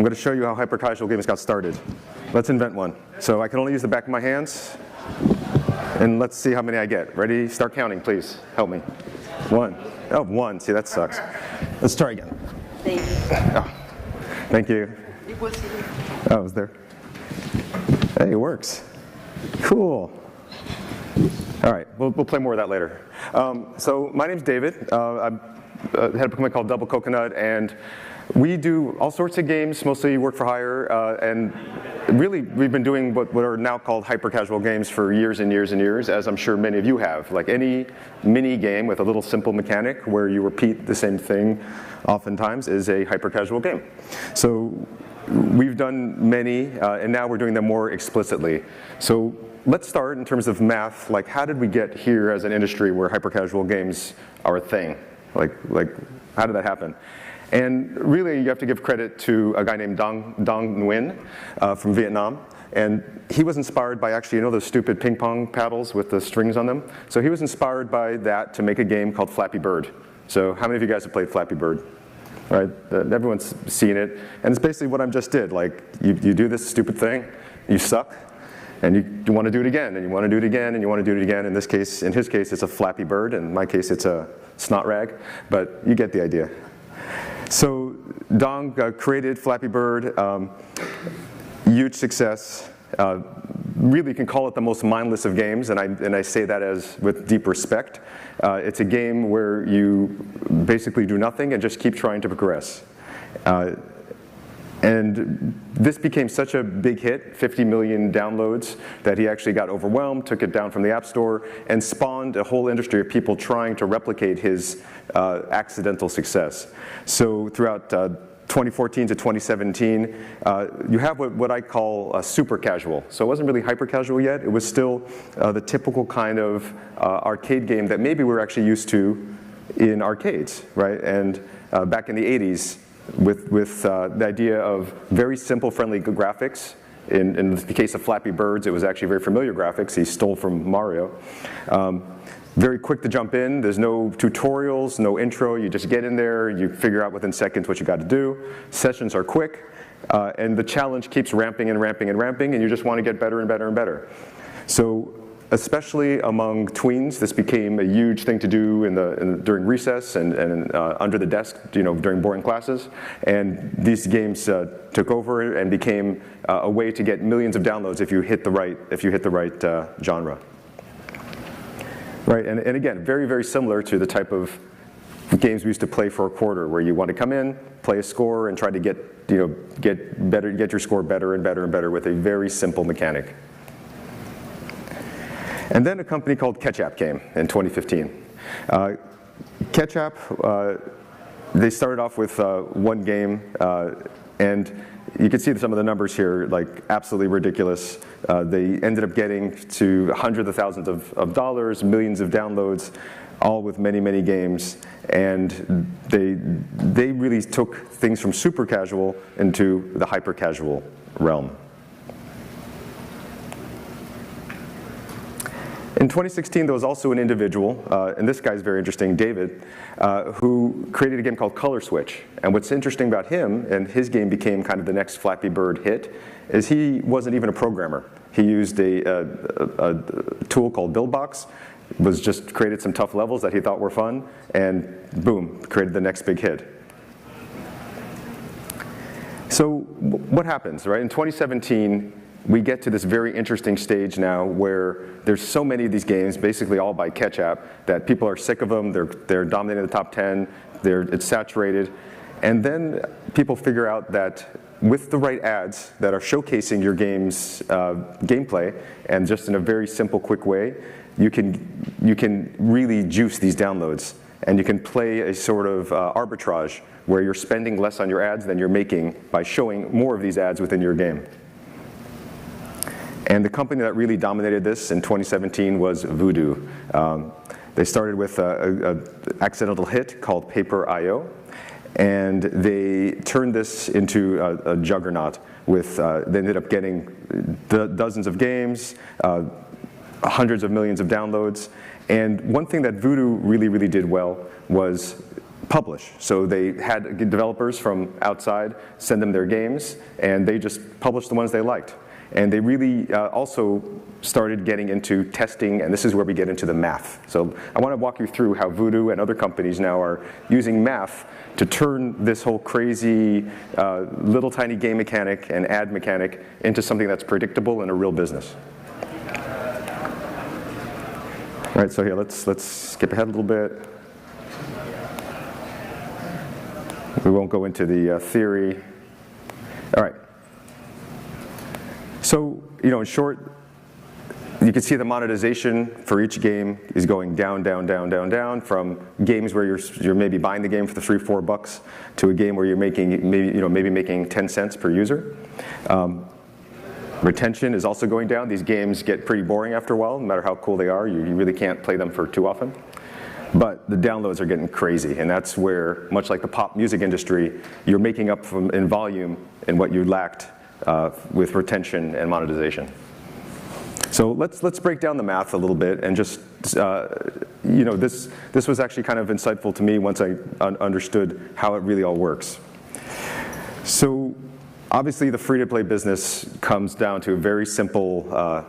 I'm going to show you how hyper-casual games got started. Let's invent one. So I can only use the back of my hands, and let's see how many I get. Ready? Start counting, please. Help me. 1. Oh, 1. See, that sucks. Let's try again. Oh, thank you. Oh, it was there. Hey, it works. Cool. All right, we'll play more of that later. So my name's David. I'm head of a company called Double Coconut, and we do all sorts of games, mostly work for hire, and really we've been doing what are now called hyper-casual games for years and years and years, as I'm sure many of you have. Like any mini game with a little simple mechanic where you repeat the same thing oftentimes is a hyper-casual game. So we've done many, and now we're doing them more explicitly. So let's start in terms of math. Like, how did we get here as an industry where hyper-casual games are a thing? Like, how did that happen? And really, you have to give credit to a guy named Dong Nguyen from Vietnam. And he was inspired by actually, you know those stupid ping pong paddles with the strings on them? So he was inspired by that to make a game called Flappy Bird. So how many of you guys have played Flappy Bird? Right? Everyone's seen it. And it's basically what I just did. Like, you do this stupid thing, you suck, and you want to do it again, and you want to do it again, and you want to do it again. In his case, it's a Flappy Bird. In my case, it's a snot rag. But you get the idea. So Dong created Flappy Bird, huge success. Really can call it the most mindless of games, and I say that as with deep respect. It's a game where you basically do nothing and just keep trying to progress. And this became such a big hit, 50 million downloads, that he actually got overwhelmed, took it down from the App Store, and spawned a whole industry of people trying to replicate his accidental success. So throughout 2014 to 2017, you have what I call super casual. So it wasn't really hyper casual yet. It was still the typical kind of arcade game that maybe we're actually used to in arcades, right? And back in the 80s, with the idea of very simple, friendly graphics. In the case of Flappy Birds, it was actually very familiar graphics. He stole from Mario. Very quick to jump in. There's no tutorials, no intro. You just get in there. You figure out within seconds what you got to do. Sessions are quick. And the challenge keeps ramping and ramping and ramping, and you just want to get better and better and better. So especially among tweens, this became a huge thing to do during recess and under the desk, during boring classes. And these games took over and became a way to get millions of downloads if you hit the right genre. Right, and again, very, very similar to the type of games we used to play for a quarter, where you want to come in, play a score, and try to get your score better and better and better with a very simple mechanic. And then a company called Ketchup came in 2015. Ketchup, they started off with one game, and you can see some of the numbers here, like absolutely ridiculous. They ended up getting to hundreds of thousands of dollars, millions of downloads, all with many, many games. And they really took things from super casual into the hyper casual realm. In 2016, there was also an individual, and this guy's very interesting, David, who created a game called Color Switch. And what's interesting about him, and his game became kind of the next Flappy Bird hit, is he wasn't even a programmer. He used a tool called BuildBox, just created some tough levels that he thought were fun, and boom, created the next big hit. So what happens, right? In 2017, we get to this very interesting stage now where there's so many of these games, basically all by Ketchup, that people are sick of them. They're dominating the top 10. It's saturated. And then people figure out that with the right ads that are showcasing your game's gameplay, and just in a very simple, quick way, you can really juice these downloads. And you can play a sort of arbitrage where you're spending less on your ads than you're making by showing more of these ads within your game. And the company that really dominated this in 2017 was Voodoo. They started with an accidental hit called Paper.io, and they turned this into a juggernaut. They ended up getting dozens of games, hundreds of millions of downloads. And one thing that Voodoo really, really did well was publish. So they had developers from outside send them their games, and they just published the ones they liked. And they really also started getting into testing, and this is where we get into the math. So I want to walk you through how Voodoo and other companies now are using math to turn this whole crazy little tiny game mechanic and ad mechanic into something that's predictable and a real business. All right, so here, let's skip ahead a little bit. We won't go into the theory. All right. So, in short, you can see the monetization for each game is going down, down, down, down, down, from games where you're maybe buying the game for the $3-4 to a game where you're making maybe making 10 cents per user. Retention is also going down. These games get pretty boring after a while, no matter how cool they are. You really can't play them for too often. But the downloads are getting crazy, and that's where, much like the pop music industry, you're making up in volume in what you lacked with retention and monetization. So let's break down the math a little bit, and just this was actually kind of insightful to me once I understood how it really all works. So obviously the free-to-play business comes down to a very simple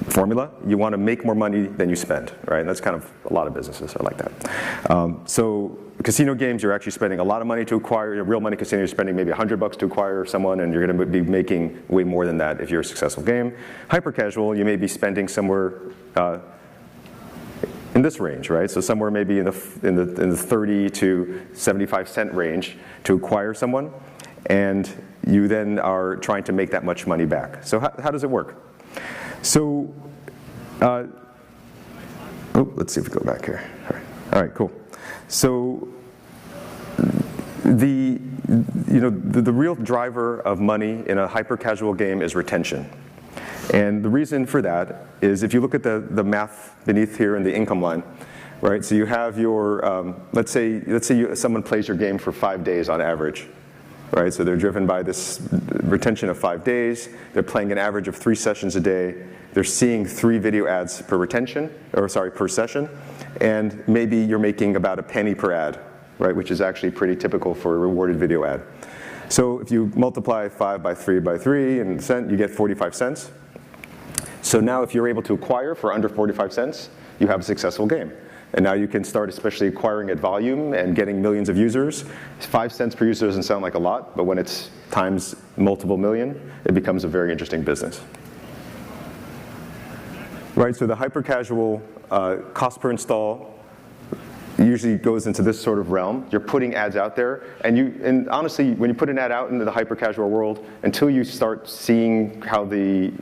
formula. You want to make more money than you spend, right? And that's kind of a lot of businesses are like that. So casino games, you're actually spending a lot of money to acquire. Real money casino, you're spending maybe $100 to acquire someone, and you're going to be making way more than that if you're a successful game. Hyper casual, you may be spending somewhere in this range, right? So somewhere maybe in the 30 to 75 cent range to acquire someone, and you then are trying to make that much money back. So how does it work? So, let's see if we go back here. All right, cool. So, the real driver of money in a hyper-casual game is retention. And the reason for that is if you look at the math beneath here in the income line, right? So you have your, let's say someone plays your game for 5 days on average. Right, so they're driven by this retention of 5 days. They're playing an average of 3 sessions a day. They're seeing 3 video ads per per session, and maybe you're making about a penny per ad, right, which is actually pretty typical for a rewarded video ad. So if you multiply 5 by 3 by 3 and cent, you get 45 cents. So now if you're able to acquire for under 45 cents, you have a successful game. And now you can start especially acquiring at volume and getting millions of users. 5 cents per user doesn't sound like a lot, but when it's times multiple million, it becomes a very interesting business. Right, so the hyper-casual cost per install usually goes into this sort of realm. You're putting ads out there, and honestly, when you put an ad out into the hyper-casual world, until you start seeing how the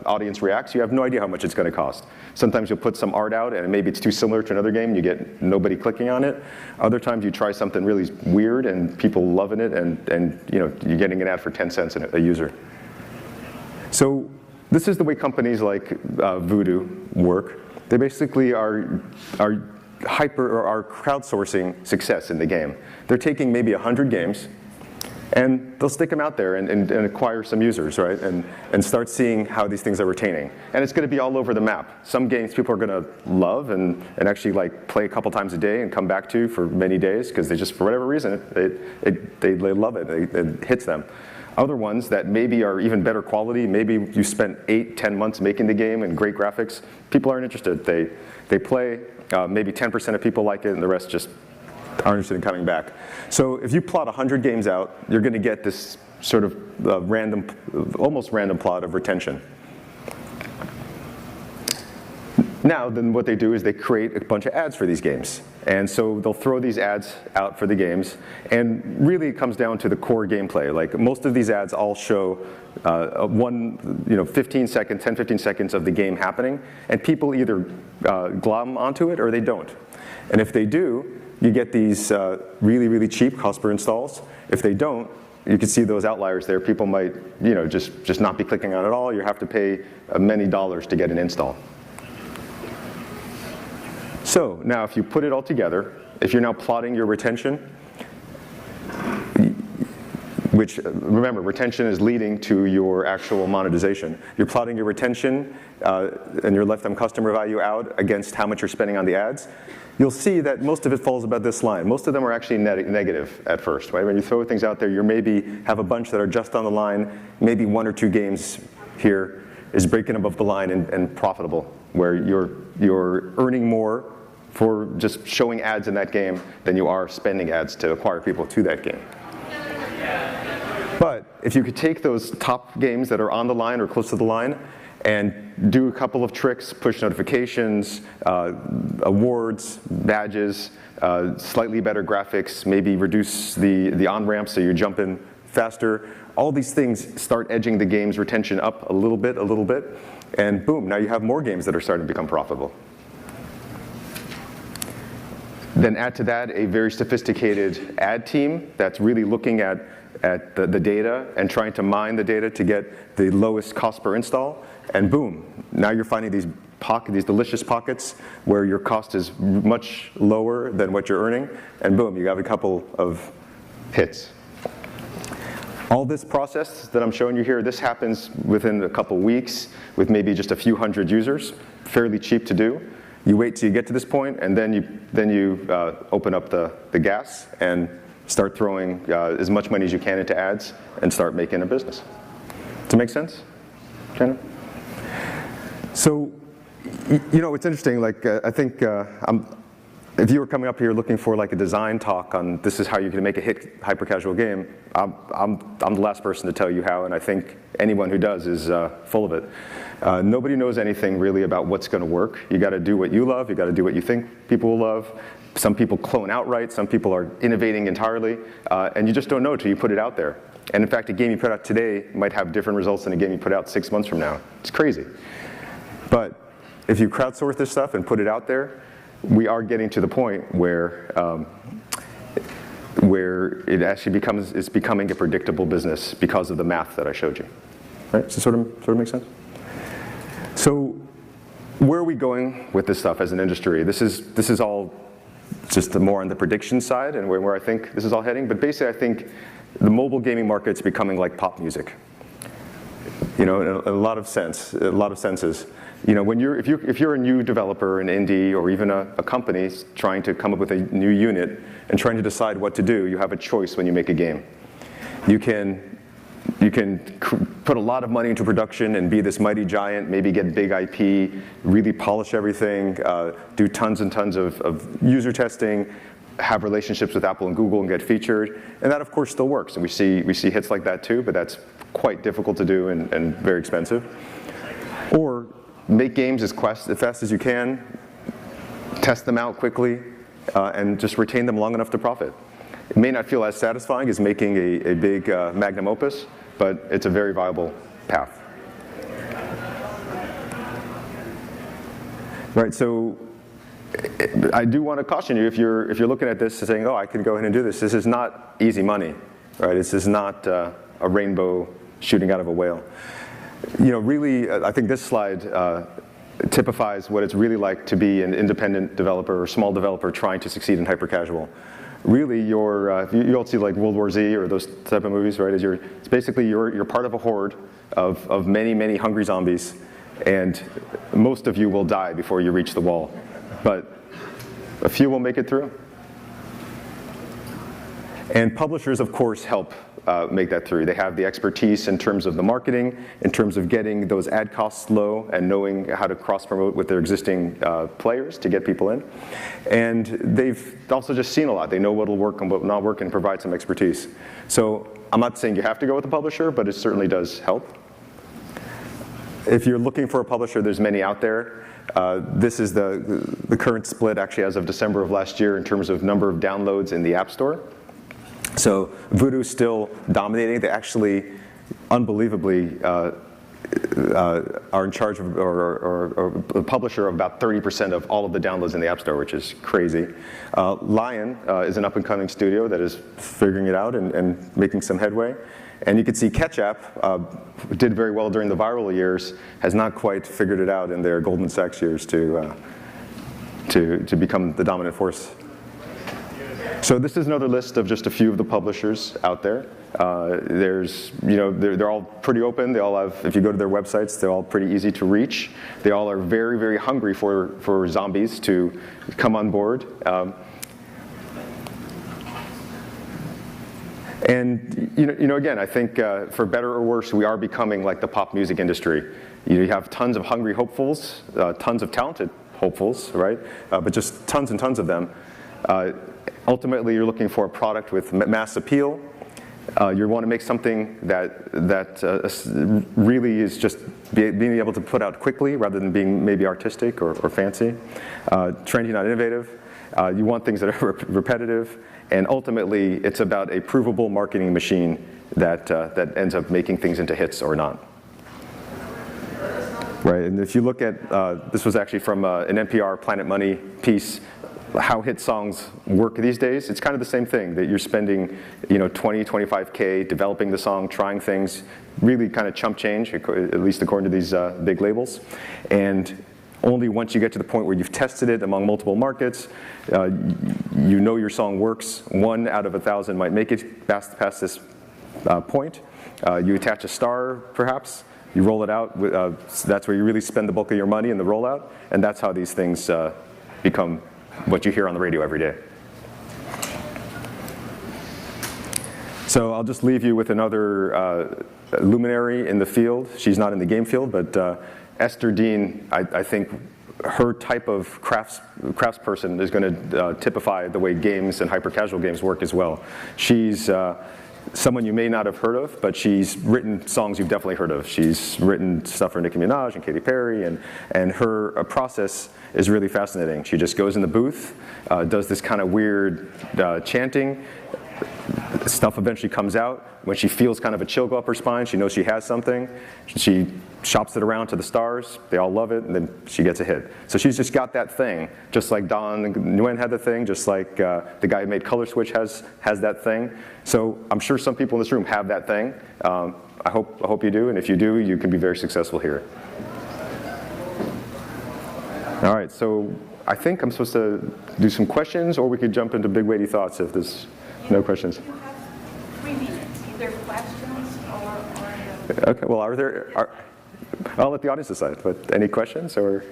audience reacts, you have no idea how much it's going to cost. Sometimes you'll put some art out, and maybe it's too similar to another game, and you get nobody clicking on it. Other times you try something really weird, and people loving it, and you're getting an ad for 10 cents a user. So this is the way companies like Voodoo work. They basically are crowdsourcing success in the game. They're taking maybe 100 games, and they'll stick them out there and acquire some users, right? And start seeing how these things are retaining. And it's going to be all over the map. Some games people are going to love and actually like play a couple times a day and come back to for many days because they just, for whatever reason, they love it. It hits them. Other ones that maybe are even better quality, maybe you spent 8-10 months making the game and great graphics, people aren't interested. They play, maybe 10% of people like it and the rest just aren't interested in coming back. So if you plot 100 games out, you're going to get this sort of almost random plot of retention. Now, then what they do is they create a bunch of ads for these games. And so they'll throw these ads out for the games, and really it comes down to the core gameplay. Like most of these ads all show 10-15 seconds of the game happening, and people either glom onto it or they don't. And if they do, you get these really, really cheap cost per installs. If they don't, you can see those outliers there. People might just not be clicking on it at all. You have to pay many dollars to get an install. So now if you put it all together, if you're now plotting your retention, which, remember, retention is leading to your actual monetization. You're plotting your retention and your lifetime customer value out against how much you're spending on the ads. You'll see that most of it falls about this line. Most of them are actually negative at first, right? When you throw things out there, you maybe have a bunch that are just on the line, maybe 1 or 2 games here is breaking above the line and profitable, where you're earning more for just showing ads in that game than you are spending ads to acquire people to that game. But if you could take those top games that are on the line or close to the line and do a couple of tricks, push notifications, awards, badges, slightly better graphics, maybe reduce the on-ramp so you jump in faster, all these things start edging the game's retention up a little bit, and boom, now you have more games that are starting to become profitable. Then add to that a very sophisticated ad team that's really looking at the data and trying to mine the data to get the lowest cost per install, and boom, now you're finding these delicious pockets where your cost is much lower than what you're earning, and boom, you have a couple of hits. All this process that I'm showing you here, this happens within a couple weeks with maybe just a few hundred users, fairly cheap to do. You wait till you get to this point, and then you open up the gas and start throwing as much money as you can into ads and start making a business. Does it make sense? Kind of? So, you know, it's interesting, like, I think if you were coming up here looking for like a design talk on this is how you can make a hit hyper-casual game, I'm the last person to tell you how, and I think anyone who does is full of it. Nobody knows anything really about what's going to work. You got to do what you love. You got to do what you think people will love. Some people clone outright. Some people are innovating entirely, and you just don't know until you put it out there. And in fact, a game you put out today might have different results than a game you put out 6 months from now. It's crazy. But if you crowdsource this stuff and put it out there, we are getting to the point where it actually is becoming a predictable business because of the math that I showed you. Right? Does it sort of make sense? So where are we going with this stuff as an industry? This is all just more on the prediction side and where I think this is all heading. But basically, I think the mobile gaming market's becoming like pop music. You know, in a lot of senses. You know, if you're a new developer, an indie, or even a company trying to come up with a new unit and trying to decide what to do, you have a choice when you make a game. You can put a lot of money into production and be this mighty giant, maybe get big IP, really polish everything, do tons and tons of user testing, have relationships with Apple and Google and get featured, and that of course still works. And we see hits like that too, but that's quite difficult to do and very expensive. Or make games as fast as you can, test them out quickly, and just retain them long enough to profit. It may not feel as satisfying as making a big magnum opus, but it's a very viable path. Right, so I do want to caution you, if you're looking at this and saying, oh, I can go ahead and do this, this is not easy money, right? This is not a rainbow shooting out of a whale. You know, really, I think this slide typifies what it's really like to be an independent developer or small developer trying to succeed in hyper-casual. Really, you all see like World War Z or those type of movies, right? It's basically you're part of a horde of many, many hungry zombies, and most of you will die before you reach the wall, but a few will make it through. And publishers, of course, help make that through. They have the expertise in terms of the marketing, in terms of getting those ad costs low and knowing how to cross-promote with their existing players to get people in. And they've also just seen a lot. They know what will work and what will not work and provide some expertise. So I'm not saying you have to go with a publisher, but it certainly does help. If you're looking for a publisher, there's many out there. This is the current split actually as of December of last year in terms of number of downloads in the App Store. So Voodoo's still dominating. They actually, unbelievably, are in charge of, or a publisher of about 30% of all of the downloads in the App Store, which is crazy. Lion is an up-and-coming studio that is figuring it out and making some headway. And you can see Ketchup did very well during the viral years, has not quite figured it out in their Goldman Sachs years to become the dominant force. So this is another list of just a few of the publishers out there. There's, they're all pretty open. They all have, if you go to their websites, they're all pretty easy to reach. They all are very, very hungry for zombies to come on board. And again, I think for better or worse, we are becoming like the pop music industry. You have tons of hungry hopefuls, tons of talented hopefuls, right? But just tons and tons of them. Ultimately, you're looking for a product with mass appeal. You want to make something that really is just being able to put out quickly rather than being maybe artistic or fancy. Trendy, not innovative. You want things that are repetitive. And ultimately, it's about a provable marketing machine that ends up making things into hits or not. Right, and if you look at, this was actually from an NPR Planet Money piece, how hit songs work these days. It's kind of the same thing, that you're spending 20, 25K developing the song, trying things, really kind of chump change, at least according to these big labels. And only once you get to the point where you've tested it among multiple markets, you know your song works. 1 out of 1,000 might make it past this point. You attach a star, perhaps. You roll it out. So that's where you really spend the bulk of your money in the rollout. And that's how these things become what you hear on the radio every day. So I'll just leave you with another luminary in the field. She's not in the game field, but Esther Dean, I think her type of craftsperson is going to typify the way games and hyper-casual games work as well. She's someone you may not have heard of, but she's written songs you've definitely heard of. She's written stuff for Nicki Minaj and Katy Perry, and her process is really fascinating. She just goes in the booth, does this kind of weird chanting. Stuff eventually comes out. When she feels kind of a chill go up her spine, she knows she has something. She shops it around to the stars. They all love it, and then she gets a hit. So she's just got that thing, just like Don Nguyen had the thing, just like the guy who made Color Switch has that thing. So I'm sure some people in this room have that thing. I hope you do, and if you do, you can be very successful here. All right, so I think I'm supposed to do some questions, or we could jump into big weighty thoughts if there's no questions. You have 3 minutes, either questions or Okay, well, I'll let the audience decide, but any questions, or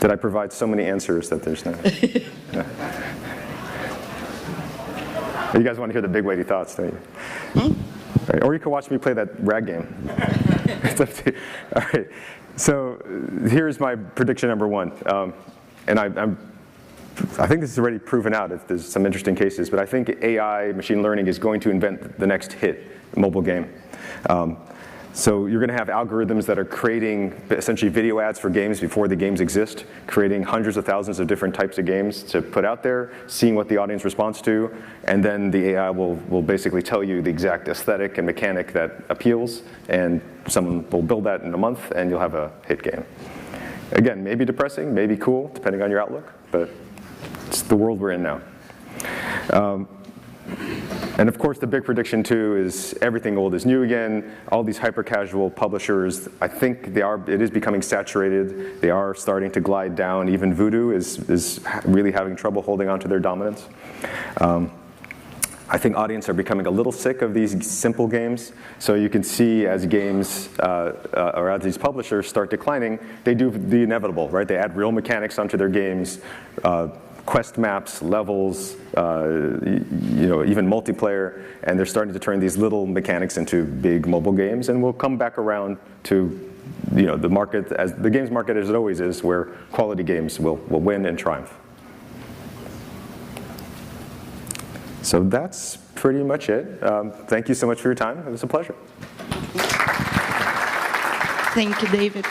did I provide so many answers that there's no? No. You guys want to hear the big weighty thoughts, don't you? Right, or you can watch me play that rag game. It's up to you. All right, so here's my prediction number 1, and I think this is already proven out if there's some interesting cases, but I think AI, machine learning, is going to invent the next hit mobile game. So you're going to have algorithms that are creating essentially video ads for games before the games exist, creating hundreds of thousands of different types of games to put out there, seeing what the audience responds to, and then the AI will basically tell you the exact aesthetic and mechanic that appeals, and someone will build that in a month, and you'll have a hit game. Again, maybe depressing, maybe cool, depending on your outlook, but it's the world we're in now. And of course, the big prediction too is everything old is new again. All these hyper-casual publishers, I think it is becoming saturated. They are starting to glide down. Even Voodoo is really having trouble holding on to their dominance. I think audiences are becoming a little sick of these simple games. So you can see as games, or as these publishers start declining, they do the inevitable, right? They add real mechanics onto their games, quest maps, levels, even multiplayer, and they're starting to turn these little mechanics into big mobile games, and we'll come back around to the market, as the games market as it always is, where quality games will win and triumph. So that's pretty much it. Thank you so much for your time. It was a pleasure. Thank you, David.